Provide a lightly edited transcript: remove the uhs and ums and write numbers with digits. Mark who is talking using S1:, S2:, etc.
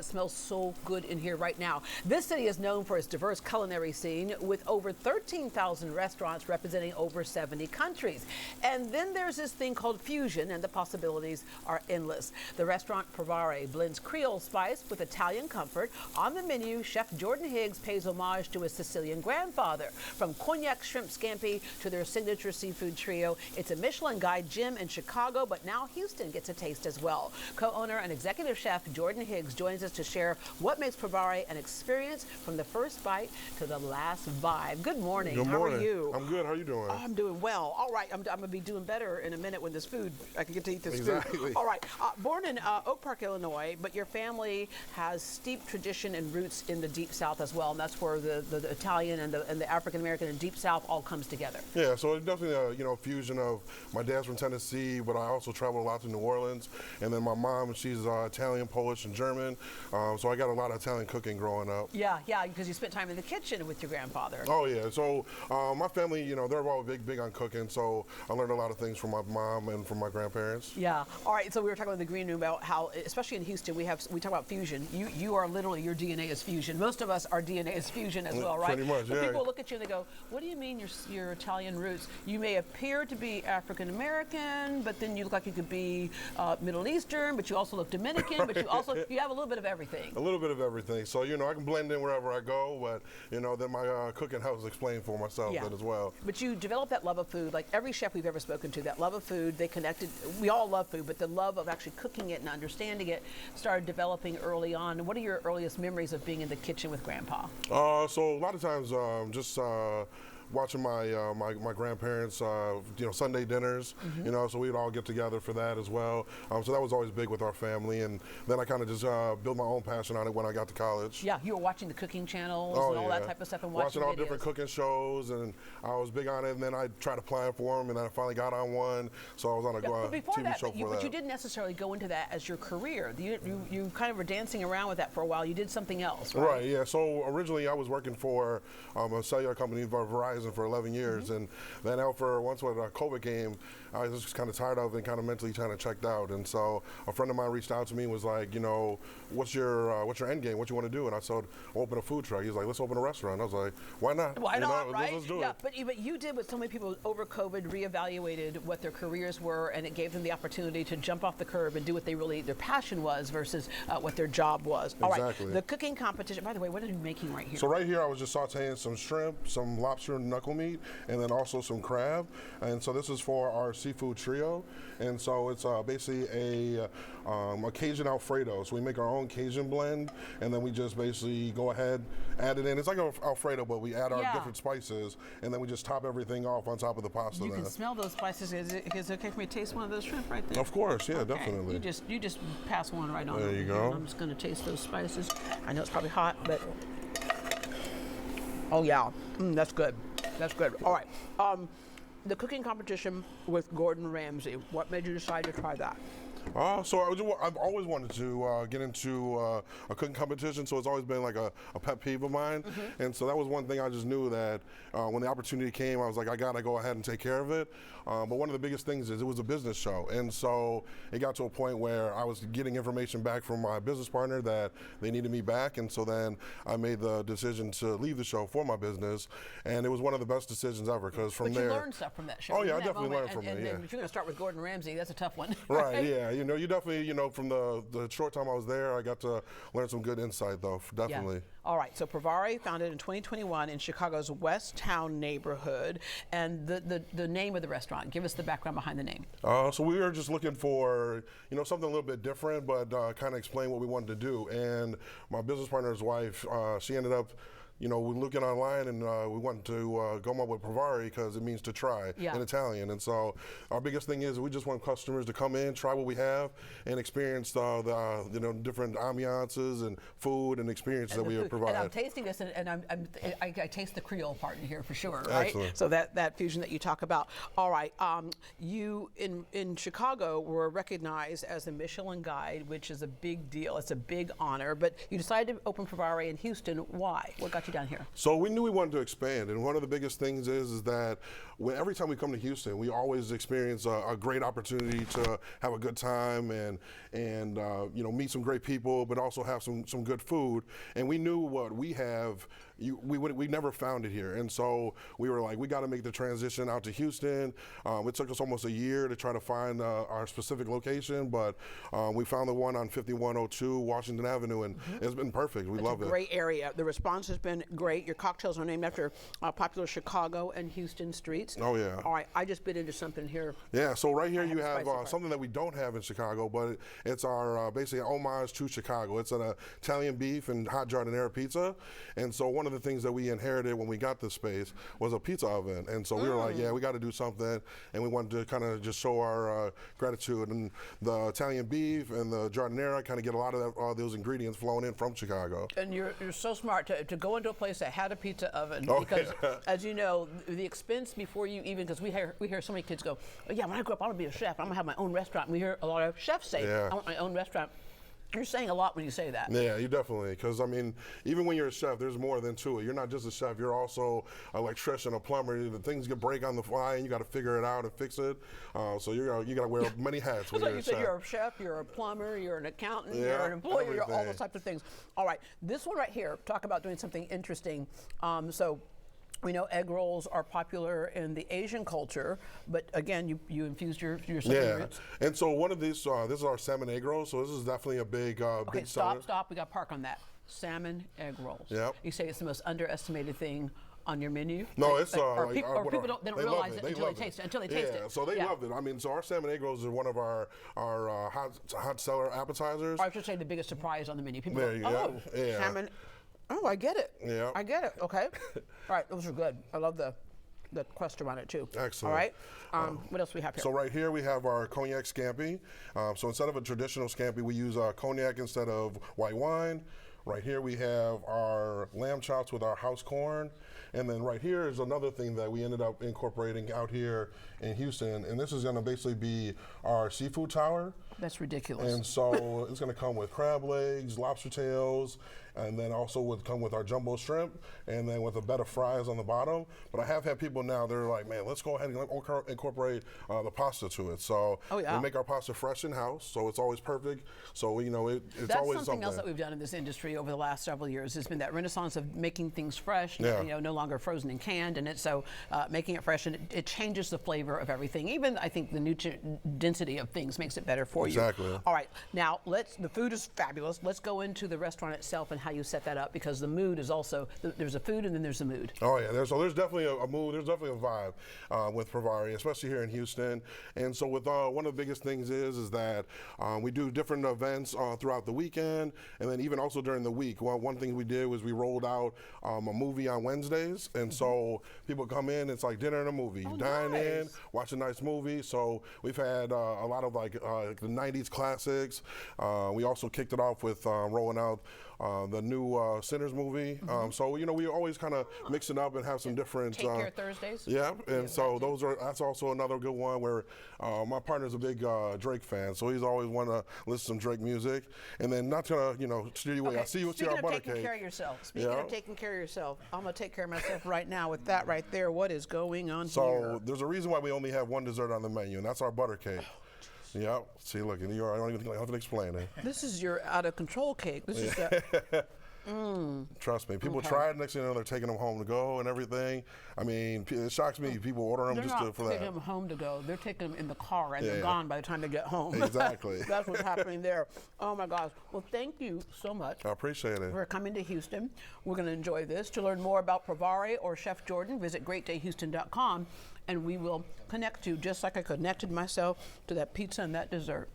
S1: It smells so good in here right now. This city is known for its diverse culinary scene with over 13,000 restaurants representing over 70 countries. And then there's this thing called fusion, and the possibilities are endless. The restaurant Provaré blends Creole spice with Italian comfort. On the menu, Chef Jourdan Higgs pays homage to his Sicilian grandfather. From cognac shrimp scampi to their signature seafood trio, it's a Michelin Guide gem in Chicago, but now Houston gets a taste as well. Co-owner and executive chef Jourdan Higgs joins us to share what makes Provaré an experience from the first bite to the last vibe. Good morning.
S2: Good
S1: How
S2: morning.
S1: are you?
S2: I'm good. How are you doing?
S1: I'm doing well. All right. I'm going to be doing better in a minute when this food, I can get to eat this
S2: Exactly.
S1: food. All right. Born in Oak Park, Illinois, but your family has steep tradition and roots in the Deep South as well, and that's where the Italian and the African American and Deep South all comes together.
S2: Yeah, so it's definitely a fusion of my dad's from Tennessee, but I also travel a lot to New Orleans, and then my mom, she's Italian, Polish, and German, so I got a lot of Italian cooking growing up.
S1: Yeah, because you spent time in the kitchen with your grandfather.
S2: Oh yeah, so my family, they're all big on cooking, so I learned a lot of things from my mom and from my grandparents.
S1: Yeah. All right. So we were talking about the green room about how, especially in Houston, we talk about fusion. You are literally, your DNA is fusion. Most of us, our DNA is fusion as well, right?
S2: Pretty much,
S1: but
S2: yeah.
S1: people look at you and they go, "What do you mean your Italian roots? You may appear to be African American, but then you look like you could be Middle Eastern, but you also look Dominican,
S2: Right.
S1: but you have a little bit of everything."
S2: A little bit of everything. So, I can blend in wherever I go, but, then my cooking helps explain for myself then as well.
S1: But you developed that love of food, like every chef we've ever spoken to, that love of food, they connected, we all love food, but the love of actually cooking it and understanding it started developing early on. What are your earliest memories of being in the kitchen with Grandpa?
S2: So a lot of times just watching my grandparents, Sunday dinners, so we'd all get together for that as well. So that was always big with our family, and then I kind of just built my own passion on it when I got to college.
S1: Yeah, you were watching the cooking channels and all that type of stuff and
S2: watching all
S1: videos.
S2: different cooking shows, and I was big on it, and then I tried applying for them, and then I finally got on one, so I was on a TV show for that.
S1: But you didn't necessarily go into that as your career. You kind of were dancing around with that for a while. You did something else, right?
S2: Right, yeah. So originally I was working for a cellular company, Verizon, for 11 years, and then once when COVID came, I was just kind of tired of it and kind of mentally kind of checked out. And so a friend of mine reached out to me and was like, what's your end game? What you want to do? And I said, open a food truck. He was like, let's open a restaurant. I was like, why not?
S1: Why not, right?
S2: Let's do
S1: it. But you did what so many people over COVID reevaluated what their careers were, and it gave them the opportunity to jump off the curb and do what their passion was versus what their job was. All
S2: exactly.
S1: right, the cooking competition. By the way, what are you making right here?
S2: So right here, I was just sauteing some shrimp, some lobster and knuckle meat, and then also some crab. And so this is for our seafood trio. And so it's basically a Cajun Alfredo. So we make our own Cajun blend, and then we just basically go ahead, add it in. It's like an Alfredo, but we add our different spices, and then we just top everything off on top of the pasta.
S1: You can smell those spices. Is it okay for me to taste one of those shrimp right there?
S2: Of course, yeah,
S1: okay.
S2: Definitely.
S1: You just pass one right on.
S2: There you go.
S1: I'm just going to taste those spices. I know it's probably hot, but oh yeah, that's good. That's good. All right. The cooking competition with Gordon Ramsay. What made you decide to try that?
S2: So I've always wanted to get into a cooking competition, so it's always been like a pet peeve of mine. And so that was one thing I just knew that when the opportunity came, I was like, I gotta go ahead and take care of it. But one of the biggest things is it was a business show, and so it got to a point where I was getting information back from my business partner that they needed me back, and so then I made the decision to leave the show for my business, and it was one of the best decisions ever, because from there.
S1: But you learned stuff from that show.
S2: Oh yeah, I definitely learned from it.
S1: And if you're gonna start with Gordon Ramsay, that's a tough one.
S2: Right, yeah. You definitely, from the short time I was there, I got to learn some good insight, though, definitely.
S1: Yeah. All right, so Provaré, founded in 2021 in Chicago's West Town neighborhood, and the name of the restaurant. Give us the background behind the name.
S2: So we were just looking for, something a little bit different, but kind of explain what we wanted to do. And my business partner's wife, she ended up we're looking online, and we wanted to come up with Provaré because it means to try in Italian. And so our biggest thing is we just want customers to come in, try what we have, and experience the different ambiances and food and experiences that we provide.
S1: And I'm tasting this, and I taste the Creole part in here for sure, right?
S2: Excellent.
S1: So that fusion that you talk about. All right, you in Chicago were recognized as a Michelin Guide, which is a big deal. It's a big honor. But you decided to open Provaré in Houston. Why? What got you you down here?
S2: So we knew we wanted to expand, and one of the biggest things is that every time we come to Houston, we always experience a great opportunity to have a good time and meet some great people, but also have some good food. And we knew what we have. We never found it here, and so we were like, we got to make the transition out to Houston. It took us almost a year to try to find our specific location, but we found the one on 5102 Washington Avenue, and it's been perfect. We love it.
S1: Great area. The response has been great. Your cocktails are named after popular Chicago and Houston streets.
S2: Oh yeah.
S1: All right, I just bit into something here.
S2: Yeah. So right here you have something that we don't have in Chicago, but it's our basically homage to Chicago. It's an Italian beef and hot giardiniera pizza, and so one of the things that we inherited when we got this space was a pizza oven, and so we were like, yeah, we got to do something, and we wanted to kind of just show our gratitude. And the Italian beef and the giardiniera kind of get a lot of those ingredients flown in from Chicago.
S1: And you're so smart to go into a place that had a pizza oven,
S2: Oh,
S1: because
S2: yeah.
S1: as you know, the expense before you even, because we hear so many kids go, oh, yeah, when I grow up I want to be a chef, I'm gonna have my own restaurant. And we hear a lot of chefs say,
S2: Yeah.
S1: I want my own restaurant. You're saying a lot when you say that.
S2: Yeah, you definitely, because I mean, even when you're a chef, there's more than to it. You're not just a chef, you're also an electrician, a plumber. The things get break on the fly, and you got to figure it out and fix it. So you got to wear many hats when
S1: So
S2: you're
S1: you
S2: a
S1: said
S2: chef.
S1: you're a chef, you're a plumber, you're an accountant,
S2: Yeah,
S1: you're an employee, you're all
S2: everything.
S1: those types of things. All right, this one right here, talk about doing something interesting. So we know egg rolls are popular in the Asian culture, but again, you infused your southern
S2: Yeah,
S1: roots.
S2: and so one of these, this is our salmon egg roll. So this is definitely a big,
S1: Okay,
S2: big seller.
S1: stop. We got to park on that. Salmon egg rolls.
S2: Yep.
S1: You say it's the most underestimated thing on your menu?
S2: No, it's
S1: or
S2: like
S1: people,
S2: our-
S1: or people don't
S2: they
S1: realize
S2: love
S1: it until they taste it. Until they taste
S2: Yeah,
S1: it.
S2: so they love it. I mean, so our salmon egg rolls are one of our hot seller appetizers.
S1: Or I should say the biggest surprise on the menu. People
S2: There you
S1: go,
S2: go.
S1: oh,
S2: Yeah.
S1: salmon. Oh, I get it.
S2: Yeah.
S1: I get it. Okay. All right, those are good. I love the crust around it too.
S2: Excellent.
S1: All right. What else do we have here?
S2: So right here we have our cognac scampi. So instead of a traditional scampi, we use cognac instead of white wine. Right here we have our lamb chops with our house corn. And then right here is another thing that we ended up incorporating out here in Houston. And this is gonna basically be our seafood tower.
S1: That's ridiculous.
S2: And so it's gonna come with crab legs, lobster tails, and then also would come with our jumbo shrimp, and then with a bed of fries on the bottom. But I have had people now, they're like, man, let's go ahead and incorporate the pasta to it. So
S1: Oh, yeah.
S2: we make our pasta fresh in-house, so it's always perfect. So, it's
S1: That's
S2: always
S1: something else that we've done in this industry over the last several years. Has been that renaissance of making things fresh,
S2: Yeah.
S1: no longer frozen and canned, and it's so making it fresh, and it changes the flavor of everything. Even I think the nutrient density of things makes it better for you.
S2: Exactly.
S1: All right, now the food is fabulous. Let's go into the restaurant itself and how you set that up, because the mood is also there's a food and then there's a mood.
S2: Oh yeah, there's definitely a mood, there's definitely a vibe with Provaré, especially here in Houston. And so with one of the biggest things is that we do different events throughout the weekend, and then even also during the week. One thing we did was we rolled out a movie on Wednesdays, and so people come in, it's like dinner and a movie. You dine in,
S1: nice.
S2: watch a nice movie. So we've had a lot of like the 90s classics. We also kicked it off with rolling out the new Sinners movie. So we always kind of mix it up and have some different.
S1: Take Care Thursdays.
S2: Yeah, and so that's also another good one where my partner's a big Drake fan, so he's always want to listen to some Drake music. And then not to steer you away.
S1: Okay.
S2: I see you see
S1: Speaking
S2: our
S1: of
S2: butter
S1: taking
S2: cake.
S1: care of yourself, speaking
S2: Yeah.
S1: of taking care of yourself, I'm gonna take care of myself right now with that right there. What is going on
S2: So
S1: here?
S2: there's a reason why we only have one dessert on the menu, and that's our butter cake. Yep. See, look, and I don't even have to explain it.
S1: This is your out of control cake. This is the.
S2: Trust me, people
S1: Okay.
S2: try it. Next thing you know, they're taking them home to go and everything. I mean, it shocks me. People order them
S1: They're
S2: just
S1: not
S2: for
S1: taking
S2: that.
S1: them home to go. They're taking them in the car, and they're
S2: Yeah.
S1: gone by the time they get home.
S2: Exactly.
S1: That's what's happening there. Oh my gosh. Well, thank you so much
S2: I appreciate it.
S1: for coming to Houston. We're going to enjoy this. To learn more about Provaré or Chef Jourdan, visit greatdayhouston.com, and we will connect you just like I connected myself to that pizza and that dessert.